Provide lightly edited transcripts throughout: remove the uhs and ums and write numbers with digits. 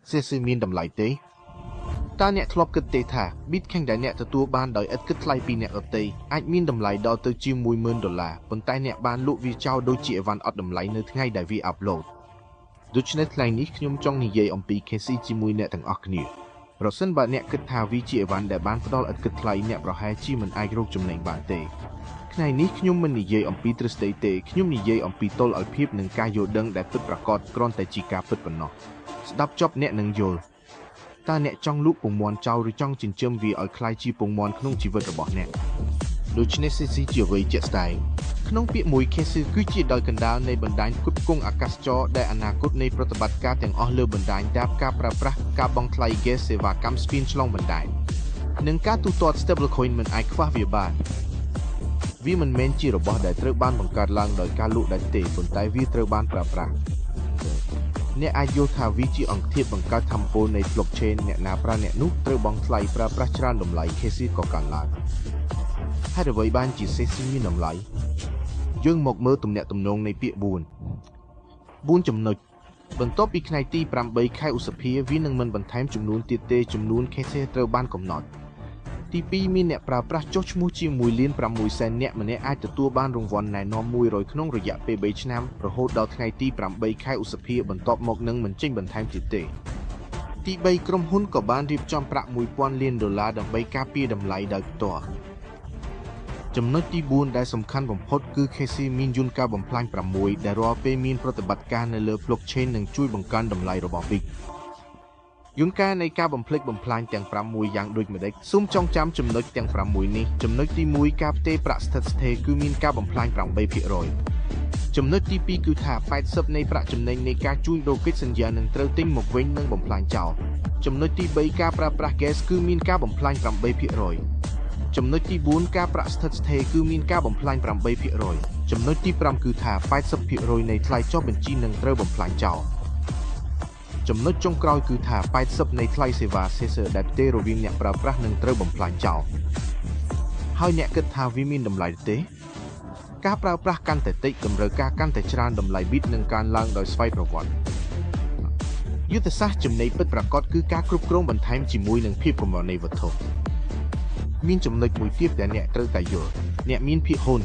សេស៊ីមានតម្លៃទេតើអ្នកធ្លាប់គិតទេថា Bitcoin ដែលអ្នកទទួលបានដោយឥតគិតថ្លៃពីអ្នកដទៃអាចមានតម្លៃដល់ទៅជា$10,000ប៉ុន្តែអ្នកបានលក់វាចោលដូចជាអីវ៉ាន់អត់តម្លៃនៅថ្ងៃដែលវាអាប់ឡូតដូច្នេះថ្ងៃនេះខ្ញុំចង់និយាយអំពី KC ជាមួយអ្នកទាំងអស់គ្នាប្រសិនបើអ្នកគិតថាវាជាអីវ៉ាន់ដែលបានផ្ដល់ឥតគិតថ្លៃអ្នកប្រហែលជាមិនអាចរកចំណេញបានទេថ្ងៃនេះខ្ញុំមិននិយាយអំពីទ្រឹស្ដីទេខ្ញុំនិយាយអំពីតុល្យភាពនិងការយល់ដឹងដែលពិតប្រាកដគ្រាន់តែជាការពិតប៉ុណ្ណោះស្ដាប់ចប់អ្នកនឹងយល់តើអ្នកចង់លក់ពងមាន់ចោលឬចង់ចិញ្ចឹមវាឲ្យក្លាយជាពងមាន់ក្នុងជីវិតរបស់អ្នកដូច្នេះ CC ជាអ្វីជាក់ស្ដែងក្នុងពាក្យមួយ KC គឺជាដោយកណ្ដាលនៃបណ្ដាញផ្គត់ផ្គង់អាកាសចរដែលអនាគតនៃប្រតិបត្តិការទាំងអស់លើបណ្ដាញដាបការប្រើប្រាស់ការបង់ថ្លៃ gas សេវាកម្មស្ពានឆ្លងបណ្ដាញនិងការទូទាត់ stablecoin មិនអាចខ្វះវាបានវាមិនមែនជារបស់ដែលត្រូវបានបង្កើតឡើងដោយការលក់ដាច់ទេប៉ុន្តែវាត្រូវបានប្រើប្រាស់អ្នកអាចយល់ថាវាជាអង្គធាតុបង្កើតថាមពលនៃ blockchain អ្នកណាប្រើអ្នកនោះត្រូវបង់ថ្លៃប្រើប្រាស់ច្រើនតម្លៃ KC ក៏កើនឡើងហេតុអ្វីបានជា CC មានតម្លៃយើងមកមើលទំនាក់ទំនងនៃពាក្យ4ចំណុចបន្ទាប់ពីថ្ងៃទី8ខែឧសភាវានឹងមិនបន្ថែមចំនួនទៀតទេចំនួន KC ត្រូវបានកំណត់ទី2មានអ្នកប្រើប្រាស់ចុះឈ្មោះជា1,600,000នាក់ម្នាក់អាចទទួលបានរង្វាន់ណែនាំ100ក្នុងរយៈពេល3ឆ្នាំរហូតដល់ថ្ងៃទី8ខែឧសភាបន្ទាប់មកនឹងមិនចេញបន្ថែមទៀតទេទី3ក្រុមហ៊ុនក៏បានរៀបចំប្រាក់$1,000 លានដើម្បីការពារតម្លៃដោយផ្ទាល់ចំណុចទី4ដែលសំខាន់បំផុតគឺ KC មានយន្តការបំផ្លាញ6ដែលរាល់ពេលមានប្រតិបត្តិការនៅលើ blockchain នឹងជួយបង្កើនតម្លៃរបស់ BIC យន្តការនៃការបំផ្លិចបំផ្លាញទាំង6យ៉ាងដូចម្តេចសូមចងចាំចំណុចទាំង6នេះចំណុចទី1ការផ្ទេរប្រាក់ស្ថិតស្ថេរគឺមានការបំផ្លាញ8%ចំណុចទី2គឺថា80%នៃប្រាក់ចំណេញនៃការជួញដូរកិច្ចសន្យានឹងត្រូវទិញមកវិញនិងបំផ្លាញចោលចំណុចទី3ការប្រើប្រាស់ gas គឺមានការបំផ្លាញ8%ចំណុចទី4ការប្រាក់ស្ថិតស្ថេរគឺមានការបំផ្លាញ8%ចំណុចទី5គឺថា 80% នៃថ្លៃចុះបញ្ជីនឹងត្រូវបំផ្លាញចោលចំណុចចុងក្រោយគឺថា80%នៃថ្លៃសេវា Caesar ដែលផ្ទេររវាងអ្នកប្រើប្រាស់នឹងត្រូវបំផ្លាញចោលហើយអ្នកគិតថាវាមានតម្លៃទេការប្រើប្រាស់កាន់តែតិចតម្រូវការកាន់តែច្រើនតម្លៃ Bit នឹងកើនឡើងដោយស្វ័យប្រវត្តិយុទ្ធសាស្ត្រចំណេញពិតប្រាកដគឺការគ្រប់គ្រងបន្ថែមជាមួយនឹងភាពកម្រនៃវត្ថុមានចំណុចមួយទៀតដែលអ្នកត្រូវតែយល់អ្នកមានភាគហ៊ុន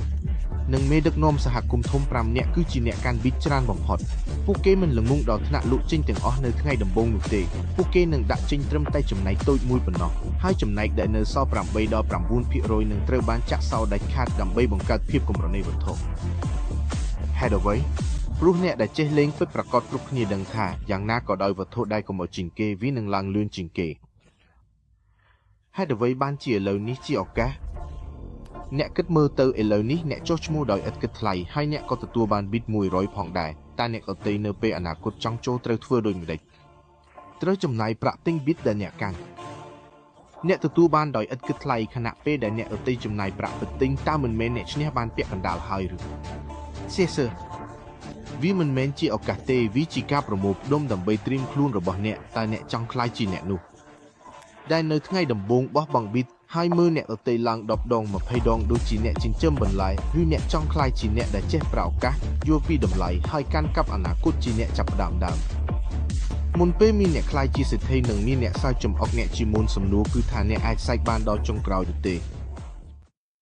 និងមេដឹកនាំសហគមន៍ធំ5នាក់គឺជាអ្នកកាន់ Bit ច្រើនបំផុតពួកគេមិនល្ងងដល់ថ្នាក់លក់ចេញទាំងអស់នៅថ្ងៃដំបូងនោះទេពួកគេនឹងដាក់ចេញត្រឹមតែចំណែកតូចមួយប៉ុណ្ណោះហើយចំណែកដែលនៅសល់8ដល់9%នឹងត្រូវបានចាក់សោដាច់ខាតដើម្បីបង្កើតភាពកម្រនៃវត្ថុហេតុអ្វីព្រោះអ្នកដែលចេះលេងពិតប្រាកដគ្រប់គ្នាដឹងថាយ៉ាងណាក៏ដោយវត្ថុដែលកំអត់ជាងគេវានឹងឡើងលឿនជាងគេហេតុអ្វីបានជាឥឡូវនេះជាឱកាសអ្នកគិតមើលទៅឥឡូវនេះអ្នកចុះឈ្មោះដោយឥតគិតថ្លៃហើយអ្នកក៏ទទួលបាន Bit 100ផងដែរតែអ្នកដទៃនៅពេលអនាគតចង់ចូលត្រូវធ្វើដូចម្តេចត្រូវចំណាយប្រាក់ទិញ Bit ដែលអ្នកកាន់អ្នកទទួលបានដោយឥតគិតថ្លៃខណៈពេលដែលអ្នកដទៃចំណាយប្រាក់ទៅទិញតើមិនមែនអ្នកឈ្នះបានពាក់កណ្ដាលហើយឬCaesarវាមិនមែនជាឱកាសទេវាជាការប្រមូលផ្ដុំដើម្បីត្រៀមខ្លួនរបស់អ្នកតើអ្នកចង់ក្លាយជាអ្នកនោះដែលនៅថ្ងៃដំបូងបោះបង់ Bit ហើយមើលអ្នកដទៃឡើង10ដង20ដងដូចជាអ្នកចិញ្ចឹមបន្លែឬអ្នកចង់ក្លាយជាអ្នកដែលចេះប្រើឱកាសយល់ពីតម្លៃហើយកាន់កាប់អនាគតជាអ្នកចាប់ផ្ដើមមុនពេលមានអ្នកក្លាយជាសេដ្ឋីនិងមានអ្នកសើចចំអុកអ្នកជាមុនសំណួរគឺថាអ្នកអាចសែកបានដល់ចុងក្រោយឬទេ